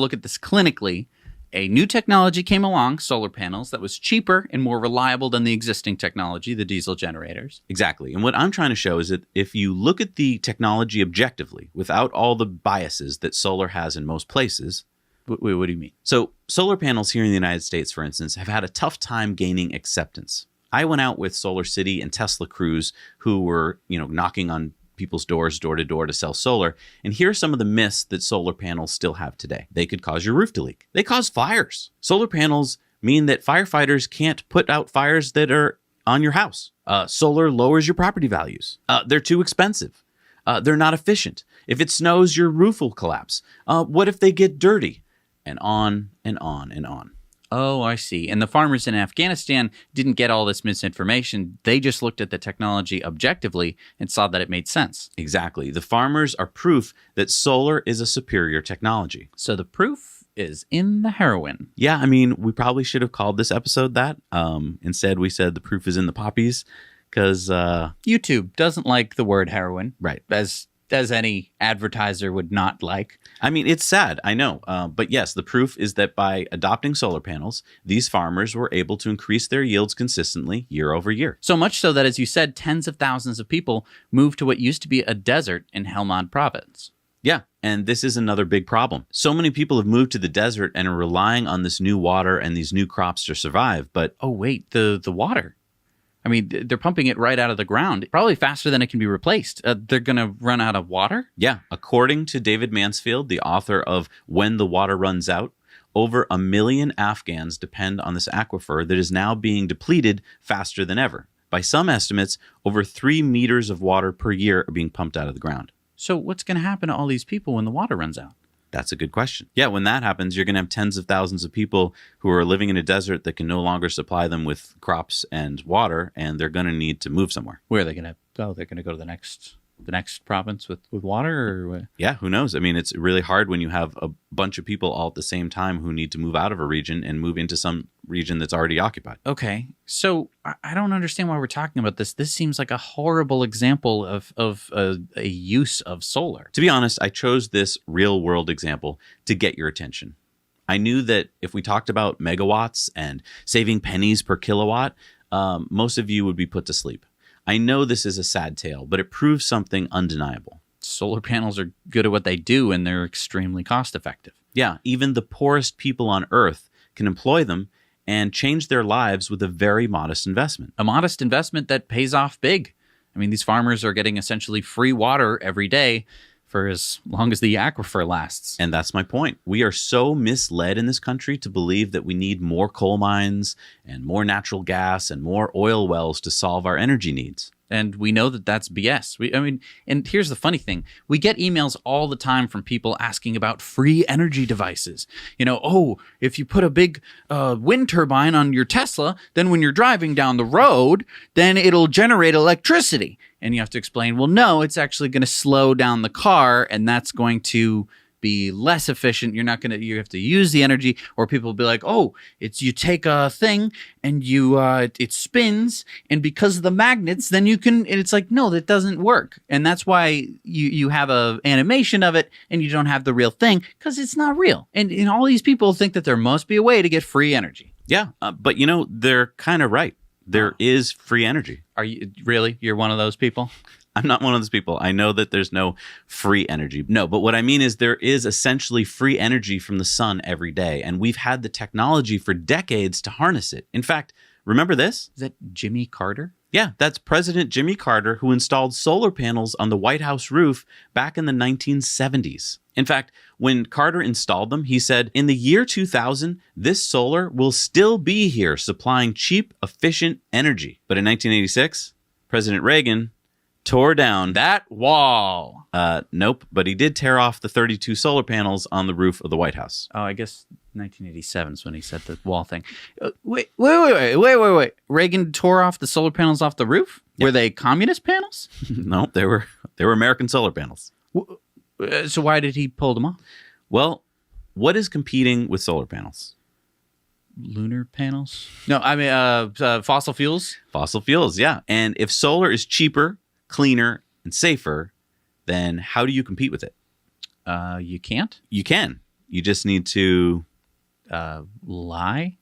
Look at this clinically. A new technology came along, solar panels, that was cheaper and more reliable than the existing technology, the diesel generators. Exactly. And what I'm trying to show is that if you look at the technology objectively, without all the biases that solar has in most places. Wait, what do you mean? So solar panels here in the United States, for instance, have had a tough time gaining acceptance. I went out with Solar City and Tesla crews who were, knocking on people's doors door to door to sell solar. And here are some of the myths that solar panels still have today. They could cause your roof to leak. They cause fires. Solar panels mean that firefighters can't put out fires that are on your house. Solar lowers your property values. They're too expensive. They're not efficient. If it snows, your roof will collapse. What if they get dirty? And on and on and on. Oh, I see. And the farmers in Afghanistan didn't get all this misinformation. They just looked at the technology objectively and saw that it made sense. Exactly. The farmers are proof that solar is a superior technology. So the proof is in the heroin. Yeah, I mean, we probably should have called this episode that. Instead, we said the proof is in the poppies because... YouTube doesn't like the word heroin. Right. As any advertiser would not like. I mean, it's sad, I know. But yes, the proof is that by adopting solar panels, these farmers were able to increase their yields consistently year over year. So much so that, as you said, tens of thousands of people moved to what used to be a desert in Helmand province. Yeah, and this is another big problem. So many people have moved to the desert and are relying on this new water and these new crops to survive, but... Oh, wait, the water. I mean, they're pumping it right out of the ground, probably faster than it can be replaced. They're going to run out of water? Yeah. According to David Mansfield, the author of When the Water Runs Out, over 1 million Afghans depend on this aquifer that is now being depleted faster than ever. By some estimates, over 3 meters of water per year are being pumped out of the ground. So what's going to happen to all these people when the water runs out? That's a good question. Yeah, when that happens, you're going to have tens of thousands of people who are living in a desert that can no longer supply them with crops and water, and they're going to need to move somewhere. Where are they going to go? They're going to go to the next province with water? Or what? Yeah, who knows? I mean, it's really hard when you have a bunch of people all at the same time who need to move out of a region and move into some region that's already occupied. Okay, so I don't understand why we're talking about this. This seems like a horrible example of a use of solar. To be honest, I chose this real-world example to get your attention. I knew that if we talked about megawatts and saving pennies per kilowatt, most of you would be put to sleep. I know this is a sad tale, but it proves something undeniable. Solar panels are good at what they do, and they're extremely cost-effective. Yeah, even the poorest people on Earth can employ them and change their lives with a very modest investment. A modest investment that pays off big. I mean, these farmers are getting essentially free water every day for as long as the aquifer lasts. And that's my point. We are so misled in this country to believe that we need more coal mines and more natural gas and more oil wells to solve our energy needs. And we know that that's BS. And here's the funny thing. We get emails all the time from people asking about free energy devices. If you put a big wind turbine on your Tesla, then when you're driving down the road, then it'll generate electricity. And you have to explain, well, no, it's actually going to slow down the car, and that's going to be less efficient. You have to use the energy, or people will be like, oh, you take a thing and it spins, and because of the magnets, then you can, and it's like, no, that doesn't work. And that's why you have a animation of it and you don't have the real thing, because it's not real. And all these people think that there must be a way to get free energy. Yeah, but they're kind of right. There is free energy. Are you really? You're one of those people? I'm not one of those people. I know that there's no free energy. No, but what I mean is there is essentially free energy from the sun every day, and we've had the technology for decades to harness it. In fact, remember this? Is that Jimmy Carter? Yeah, that's President Jimmy Carter, who installed solar panels on the White House roof back in the 1970s. In fact, when Carter installed them, he said, in the year 2000, this solar will still be here supplying cheap, efficient energy. But in 1986, President Reagan tore down that wall. Nope, but he did tear off the 32 solar panels on the roof of the White House. Oh, I guess 1987 is when he said the wall thing. Wait. Reagan tore off the solar panels off the roof? Yep. Were they communist panels? No, they were American solar panels. So why did he pull them off? Well, what is competing with solar panels? Lunar panels? No, I mean fossil fuels. Fossil fuels, yeah. And if solar is cheaper, cleaner, and safer, then how do you compete with it? You can't? You can. You just need to, Lie?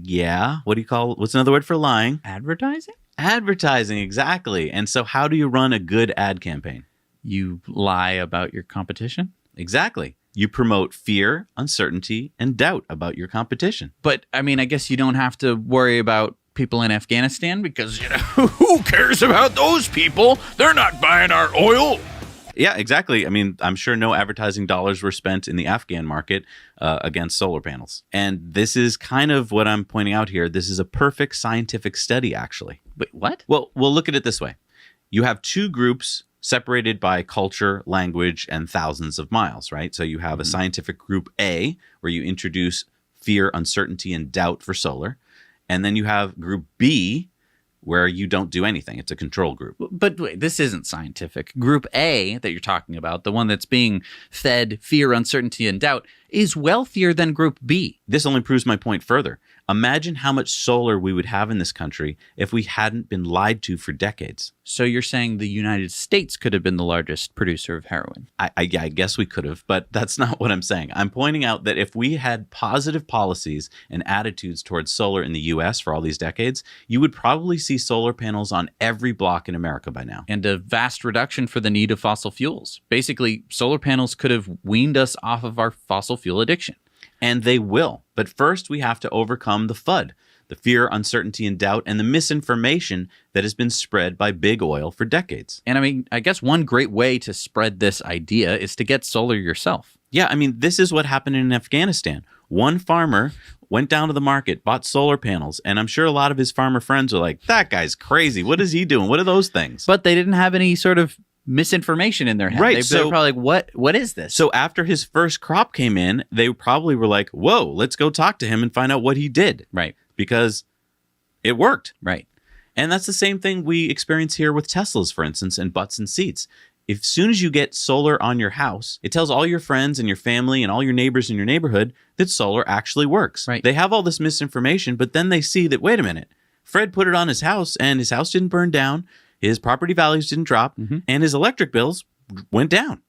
yeah. What's another word for lying? Advertising? Advertising, exactly. And so how do you run a good ad campaign? You lie about your competition? Exactly. You promote fear, uncertainty, and doubt about your competition. But, I mean, I guess you don't have to worry about people in Afghanistan because, who cares about those people? They're not buying our oil. Yeah, exactly. I mean, I'm sure no advertising dollars were spent in the Afghan market against solar panels. And this is kind of what I'm pointing out here. This is a perfect scientific study, actually. Wait, what? Well, we'll look at it this way. You have two groups separated by culture, language, and thousands of miles, right? So you have a scientific group A, where you introduce fear, uncertainty, and doubt for solar. And then you have group B, where you don't do anything. It's a control group. But wait, this isn't scientific. Group A that you're talking about, the one that's being fed fear, uncertainty, and doubt, is wealthier than Group B. This only proves my point further. Imagine how much solar we would have in this country if we hadn't been lied to for decades. So you're saying the United States could have been the largest producer of heroin? I guess we could have, but that's not what I'm saying. I'm pointing out that if we had positive policies and attitudes towards solar in the U.S. for all these decades, you would probably see solar panels on every block in America by now. And a vast reduction for the need of fossil fuels. Basically, solar panels could have weaned us off of our fossil fuel addiction. And they will. But first, we have to overcome the FUD, the fear, uncertainty, and doubt, and the misinformation that has been spread by big oil for decades. And I mean, I guess one great way to spread this idea is to get solar yourself. Yeah, I mean, this is what happened in Afghanistan. One farmer went down to the market, bought solar panels, and I'm sure a lot of his farmer friends are like, that guy's crazy. What is he doing? What are those things? But they didn't have any sort of misinformation in their head. Right. They were probably like, what is this? So after his first crop came in, they probably were like, whoa, let's go talk to him and find out what he did. Right. Because it worked. Right. And that's the same thing we experience here with Teslas, for instance, and butts and seats. As soon as you get solar on your house, it tells all your friends and your family and all your neighbors in your neighborhood that solar actually works. Right. They have all this misinformation, but then they see that, wait a minute, Fred put it on his house and his house didn't burn down, his property values didn't drop, and his electric bills went down.